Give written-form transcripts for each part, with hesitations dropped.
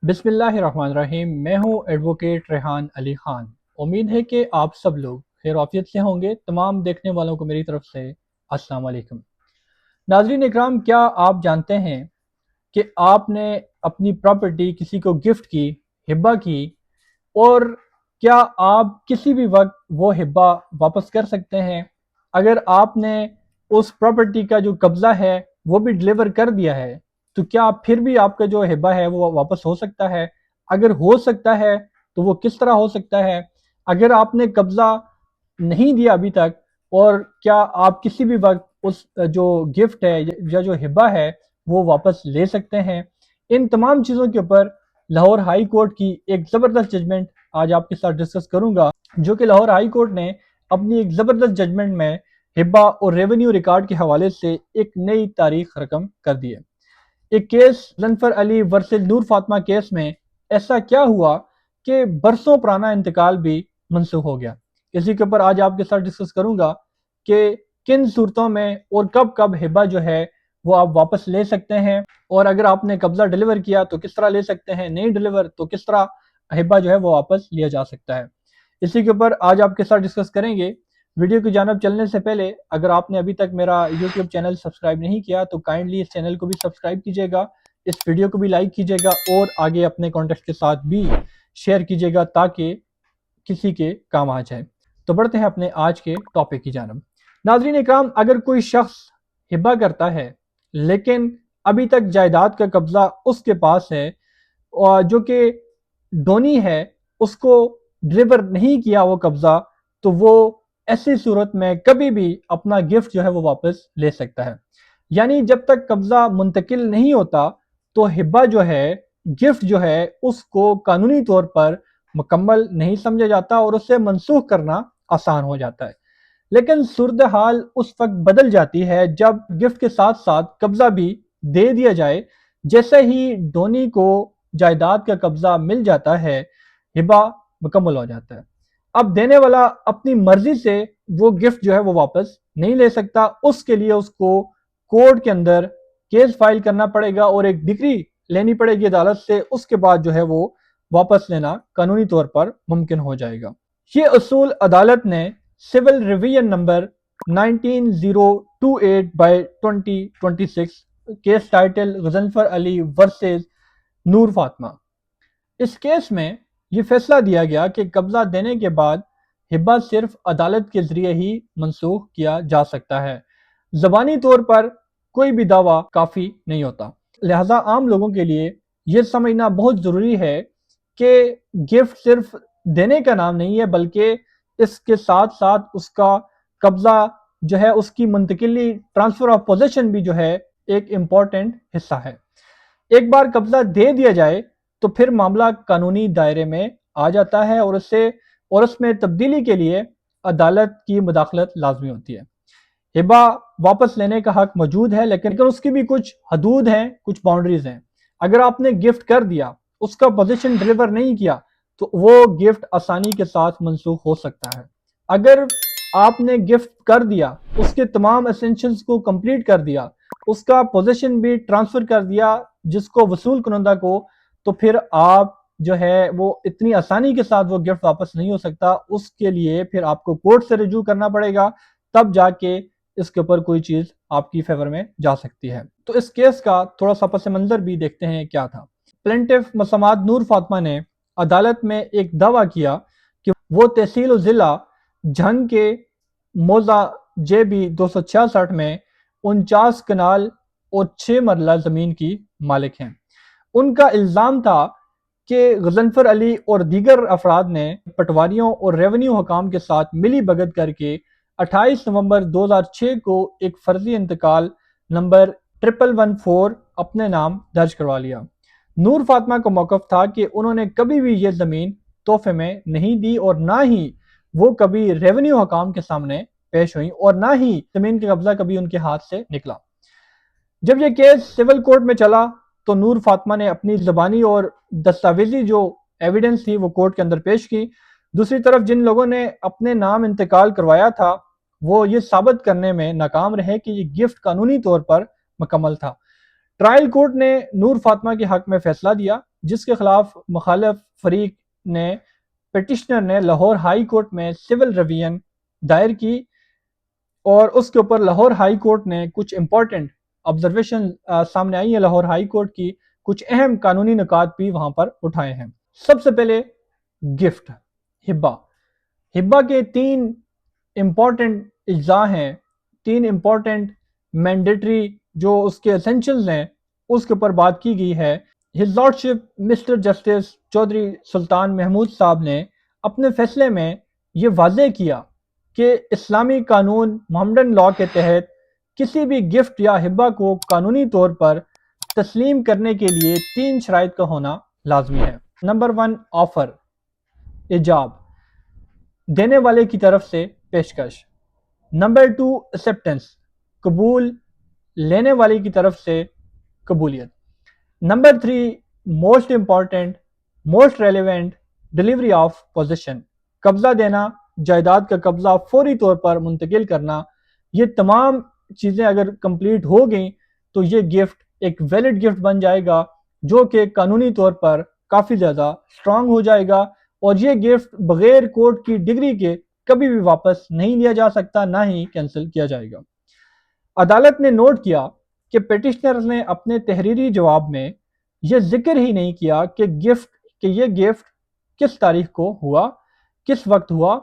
بسم اللہ الرحمن الرحیم۔ میں ہوں ایڈوکیٹ ریحان علی خان۔ امید ہے کہ آپ سب لوگ خیر وعافیت سے ہوں گے۔ تمام دیکھنے والوں کو میری طرف سے السلام علیکم۔ ناظرین اکرام، کیا آپ جانتے ہیں کہ آپ نے اپنی پراپرٹی کسی کو گفٹ کی، ہبہ کی، اور کیا آپ کسی بھی وقت وہ ہبہ واپس کر سکتے ہیں؟ اگر آپ نے اس پراپرٹی کا جو قبضہ ہے وہ بھی ڈلیور کر دیا ہے تو کیا پھر بھی آپ کا جو ہبہ ہے وہ واپس ہو سکتا ہے؟ اگر ہو سکتا ہے تو وہ کس طرح ہو سکتا ہے؟ اگر آپ نے قبضہ نہیں دیا ابھی تک، اور کیا آپ کسی بھی وقت اس جو گفٹ ہے یا جو ہبہ ہے وہ واپس لے سکتے ہیں؟ ان تمام چیزوں کے اوپر لاہور ہائی کورٹ کی ایک زبردست ججمنٹ آج آپ کے ساتھ ڈسکس کروں گا، جو کہ لاہور ہائی کورٹ نے اپنی ایک زبردست ججمنٹ میں ہبہ اور ریونیو ریکارڈ کے حوالے سے ایک نئی تاریخ رقم کر دی ہے۔ ایک case Ghazanfar Ali versus Noor Fatima case میں ایسا کیا ہوا کہ برسوں پرانا انتقال بھی منسوخ ہو گیا؟ اسی کے اوپر آج آپ کے ساتھ ڈسکس کروں گا کہ کن صورتوں میں اور کب کب ہبہ جو ہے وہ آپ واپس لے سکتے ہیں، اور اگر آپ نے قبضہ ڈیلیور کیا تو کس طرح لے سکتے ہیں، نہیں ڈیلیور تو کس طرح ہبہ جو ہے وہ واپس لیا جا سکتا ہے۔ اسی کے اوپر آج آپ کے ساتھ ڈسکس کریں گے۔ ویڈیو کی جانب چلنے سے پہلے اگر آپ نے ابھی تک میرا یوٹیوب چینل سبسکرائب نہیں کیا تو کائنڈلی اس چینل کو بھی سبسکرائب کیجیے گا، اس ویڈیو کو بھی لائک کیجیے گا، اور آگے اپنے کانٹیکٹ کے ساتھ بھی شیئر کیجیے گا تاکہ کسی کے کام آ جائے۔ تو بڑھتے ہیں اپنے آج کے ٹاپک کی جانب۔ ناظرین اکرام، اگر کوئی شخص ہبہ کرتا ہے لیکن ابھی تک جائیداد کا قبضہ اس کے پاس ہے، اور جو کہ ڈونی ہے اس کو ڈلیور نہیں کیا وہ قبضہ، تو وہ ایسی صورت میں کبھی بھی اپنا گفٹ جو ہے وہ واپس لے سکتا ہے۔ یعنی جب تک قبضہ منتقل نہیں ہوتا تو ہبہ جو ہے، گفٹ جو ہے، اس کو قانونی طور پر مکمل نہیں سمجھا جاتا اور اسے منسوخ کرنا آسان ہو جاتا ہے۔ لیکن صورتحال اس وقت بدل جاتی ہے جب گفٹ کے ساتھ ساتھ قبضہ بھی دے دیا جائے۔ جیسے ہی ڈونی کو جائیداد کا قبضہ مل جاتا ہے، ہبہ مکمل ہو جاتا ہے۔ اب دینے والا اپنی مرضی سے وہ گفٹ جو ہے وہ واپس نہیں لے سکتا، اس کے لیے اس کو کورٹ کے اندر کیس فائل کرنا پڑے گا اور ایک ڈگری لینی پڑے گی عدالت سے، اس کے بعد جو ہے وہ واپس لینا قانونی طور پر ممکن ہو جائے گا۔ یہ اصول عدالت نے civil revision number 19028/2026 case title Ghazanfar Ali versus Noor Fatima, اس کیس میں یہ فیصلہ دیا گیا کہ قبضہ دینے کے بعد ہبہ صرف عدالت کے ذریعے ہی منسوخ کیا جا سکتا ہے، زبانی طور پر کوئی بھی دعویٰ کافی نہیں ہوتا۔ لہٰذا عام لوگوں کے لیے یہ سمجھنا بہت ضروری ہے کہ گفٹ صرف دینے کا نام نہیں ہے، بلکہ اس کے ساتھ ساتھ اس کا قبضہ جو ہے، اس کی منتقلی، ٹرانسفر آف پوزیشن بھی جو ہے ایک امپورٹنٹ حصہ ہے۔ ایک بار قبضہ دے دیا جائے تو پھر معاملہ قانونی دائرے میں آ جاتا ہے، اور اس میں تبدیلی کے لیے عدالت کی مداخلت لازمی ہوتی ہے۔ ہبہ واپس لینے کا حق موجود ہے، لیکن اس کی بھی کچھ حدود ہیں، کچھ باؤنڈریز ہیں۔ اگر آپ نے گفٹ کر دیا، اس کا پوزیشن ڈلیور نہیں کیا، تو وہ گفٹ آسانی کے ساتھ منسوخ ہو سکتا ہے۔ اگر آپ نے گفٹ کر دیا، اس کے تمام اسینشلز کو کمپلیٹ کر دیا، اس کا پوزیشن بھی ٹرانسفر کر دیا جس کو وصول کنندہ کو، تو پھر آپ جو ہے وہ اتنی آسانی کے ساتھ وہ گفٹ واپس نہیں ہو سکتا۔ اس کے لیے پھر آپ کو کورٹ سے رجوع کرنا پڑے گا، تب جا کے اس کے اوپر کوئی چیز آپ کی فیور میں جا سکتی ہے۔ تو اس کیس کا تھوڑا سا پس منظر بھی دیکھتے ہیں کیا تھا۔ پلینٹف مسامات نور فاطمہ نے عدالت میں ایک دعویٰ کیا کہ وہ تحصیل و ضلع جھنگ کے موضع JB 266 میں 49 کنال اور 6 مرلہ زمین کی مالک ہیں۔ ان کا الزام تھا کہ غضنفر علی اور دیگر افراد نے پٹواریوں اور ریونیو حکام کے ساتھ ملی بھگت کر کے 28 نومبر 2006 کو ایک فرضی انتقال نمبر 1114 اپنے نام درج کروا لیا۔ نور فاطمہ کا موقف تھا کہ انہوں نے کبھی بھی یہ زمین تحفے میں نہیں دی، اور نہ ہی وہ کبھی ریونیو حکام کے سامنے پیش ہوئیں، اور نہ ہی زمین کا قبضہ کبھی ان کے ہاتھ سے نکلا۔ جب یہ کیس سول کورٹ میں چلا تو نور فاطمہ نے اپنی زبانی اور دستاویزی جو ایویڈنس تھی وہ کورٹ کے اندر پیش کی۔ دوسری طرف جن لوگوں نے اپنے نام انتقال کروایا تھا وہ یہ ثابت کرنے میں ناکام رہے کہ یہ گفٹ قانونی طور پر مکمل تھا۔ ٹرائل کورٹ نے نور فاطمہ کے حق میں فیصلہ دیا، جس کے خلاف مخالف فریق نے پٹیشنر نے لاہور ہائی کورٹ میں سول ریویژن دائر کی، اور اس کے اوپر لاہور ہائی کورٹ نے کچھ امپورٹنٹ آبزرویشن سامنے آئی ہیں لاہور ہائی کورٹ کی، کچھ اہم قانونی نکات بھی وہاں پر اٹھائے ہیں۔ سب سے پہلے گفٹ، ہبہ کے 3 امپورٹنٹ اجزاء ہیں، 3 امپورٹنٹ مینڈیٹری جو اس کے اسینشلز ہیں، اس کے اوپر بات کی گئی ہے۔ ہز لارڈشپ مسٹر جسٹس چودھری سلطان محمود صاحب نے اپنے فیصلے میں یہ واضح کیا کہ اسلامی قانون محمدن لاء کے تحت کسی بھی گفٹ یا ہبہ کو قانونی طور پر تسلیم کرنے کے لیے 3 شرائط کا ہونا لازمی ہے۔ نمبر 1، آفر، ایجاب، دینے والے کی طرف سے پیشکش۔ نمبر 2، ایکسیپٹنس، قبول، لینے والے کی طرف سے قبولیت۔ Number 3، most important, most relevant, delivery of position, قبضہ دینا، جائیداد کا قبضہ فوری طور پر منتقل کرنا۔ یہ تمام چیزیں اگر کمپلیٹ ہو گئیں تو یہ گفٹ ایک ویلڈ گفٹ بن جائے گا، جو کہ قانونی طور پر کافی زیادہ اسٹرانگ ہو جائے گا، اور یہ گفٹ بغیر کورٹ کی ڈگری کے کبھی بھی واپس نہیں لیا جا سکتا، نہ ہی کینسل کیا جائے گا۔ عدالت نے نوٹ کیا کہ پیٹیشنر نے اپنے تحریری جواب میں یہ ذکر ہی نہیں کیا کہ یہ گفٹ کس تاریخ کو ہوا، کس وقت ہوا،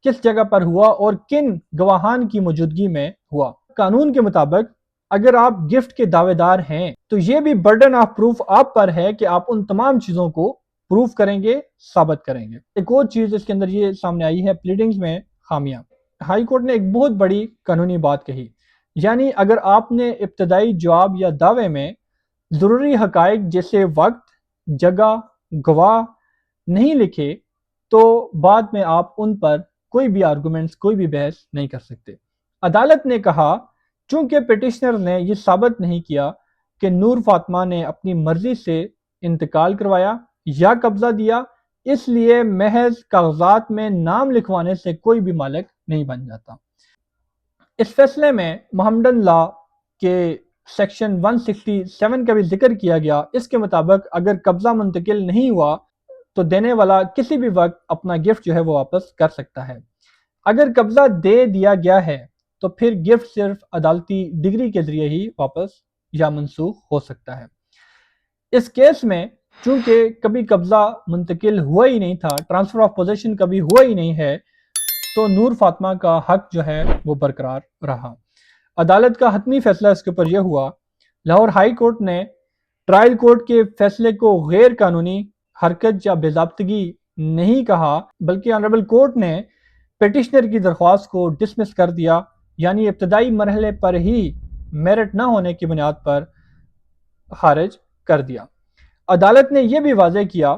کس جگہ پر ہوا، اور کن گواہان کی موجودگی میں ہوا۔ قانون کے مطابق اگر آپ گفٹ کے دعوے دار ہیں تو یہ بھی برڈن آف پروف آپ پر ہے کہ آپ ان تمام چیزوں کو پروف کریں گے، ثابت کریں گے۔ ایک اور چیز اس کے اندر یہ سامنے آئی ہے، پلیڈنگز میں خامیاں۔ ہائی کورٹ نے ایک بہت بڑی قانونی بات کہی، یعنی اگر آپ نے ابتدائی جواب یا دعوے میں ضروری حقائق جیسے وقت، جگہ، گواہ نہیں لکھے تو بعد میں آپ ان پر کوئی بھی آرگومنٹس، کوئی بھی بحث نہیں کر سکتے۔ عدالت نے کہا چونکہ پیٹیشنر نے یہ ثابت نہیں کیا کہ نور فاطمہ نے اپنی مرضی سے انتقال کروایا یا قبضہ دیا، اس لیے محض کاغذات میں نام لکھوانے سے کوئی بھی مالک نہیں بن جاتا۔ اس فیصلے میں محمدن لاء کے سیکشن 167 کا بھی ذکر کیا گیا۔ اس کے مطابق اگر قبضہ منتقل نہیں ہوا تو دینے والا کسی بھی وقت اپنا گفٹ جو ہے وہ واپس کر سکتا ہے۔ اگر قبضہ دے دیا گیا ہے تو پھر گفٹ صرف عدالتی ڈگری کے ذریعے ہی واپس یا منسوخ ہو سکتا ہے۔ اس کیس میں چونکہ کبھی قبضہ منتقل ہوا ہی نہیں تھا، ٹرانسفر آف پوزیشن کبھی ہوا ہی نہیں ہے، تو نور فاطمہ کا حق جو ہے وہ برقرار رہا۔ عدالت کا حتمی فیصلہ اس کے اوپر یہ ہوا، لاہور ہائی کورٹ نے ٹرائل کورٹ کے فیصلے کو غیر قانونی حرکت یا بے ضابطگی نہیں کہا، بلکہ آنریبل کورٹ نے پیٹیشنر کی درخواست کو ڈسمس کر دیا، یعنی ابتدائی مرحلے پر ہی میرٹ نہ ہونے کی بنیاد پر خارج کر دیا۔ عدالت نے یہ بھی واضح کیا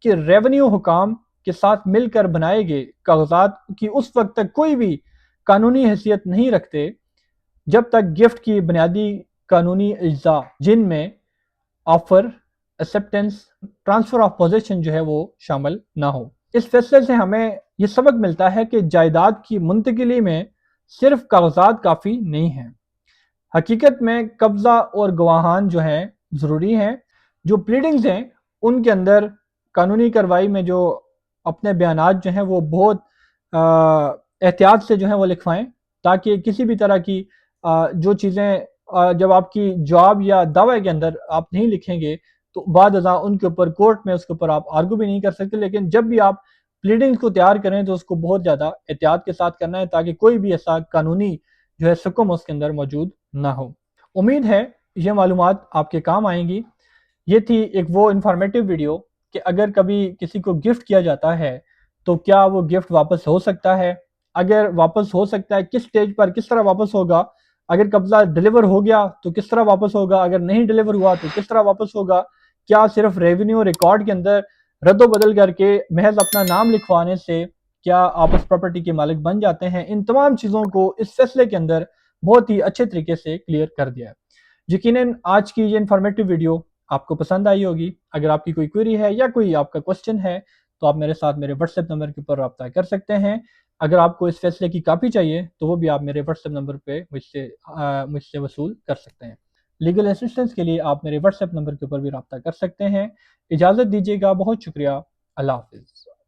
کہ ریونیو حکام کے ساتھ مل کر بنائے گئے کاغذات کی اس وقت تک کوئی بھی قانونی حیثیت نہیں رکھتے جب تک گفٹ کی بنیادی قانونی اجزاء جن میں offer, acceptance, transfer of position جو ہے وہ شامل نہ ہو۔ اس فیصلے سے ہمیں یہ سبق ملتا ہے کہ جائیداد کی منتقلی میں صرف کاغذات کافی نہیں ہیں، حقیقت میں قبضہ اور گواہان جو ہیں ضروری ہیں۔ جو پلیڈنگز ہیں ان کے اندر قانونی کارروائی میں جو اپنے بیانات جو ہیں وہ بہت احتیاط سے جو ہیں وہ لکھوائیں، تاکہ کسی بھی طرح کی جو چیزیں جب آپ کی جواب یا دعوے کے اندر آپ نہیں لکھیں گے تو بعد ازاں ان کے اوپر کورٹ میں اس کے اوپر آپ آرگو بھی نہیں کر سکتے۔ لیکن جب بھی آپ پلیڈنگز کو تیار کریں تو اس کو بہت زیادہ احتیاط کے ساتھ کرنا ہے، تاکہ کوئی بھی ایسا قانونی جو ہے سکم اس کے اندر موجود نہ ہو۔ امید ہے یہ معلومات آپ کے کام آئیں گی۔ یہ تھی ایک وہ انفارمیٹیو ویڈیو کہ اگر کبھی کسی کو گفٹ کیا جاتا ہے تو کیا وہ گفٹ واپس ہو سکتا ہے، اگر واپس ہو سکتا ہے کس سٹیج پر کس طرح واپس ہوگا، اگر قبضہ ڈیلیور ہو گیا تو کس طرح واپس ہوگا، اگر نہیں ڈیلیور ہوا تو کس طرح واپس ہوگا، کیا صرف ریونیو ریکارڈ کے اندر رد و بدل کر کے محض اپنا نام لکھوانے سے کیا آپ اس پراپرٹی کے مالک بن جاتے ہیں۔ ان تمام چیزوں کو اس فیصلے کے اندر بہت ہی اچھے طریقے سے کلیئر کر دیا ہے۔ یقیناً آج کی یہ انفارمیٹیو ویڈیو آپ کو پسند آئی ہوگی۔ اگر آپ کی کوئی کوئری ہے یا کوئی آپ کا کوسچن ہے تو آپ میرے ساتھ میرے واٹس ایپ نمبر کے اوپر رابطہ کر سکتے ہیں۔ اگر آپ کو اس فیصلے کی کاپی چاہیے تو وہ بھی آپ میرے واٹس ایپ نمبر پہ مجھ سے وصول کر سکتے ہیں۔ لیگل اسسٹنس کے لیے آپ میرے واٹس ایپ نمبر کے اوپر بھی رابطہ کر سکتے ہیں۔ اجازت دیجیے گا، بہت شکریہ، اللہ حافظ۔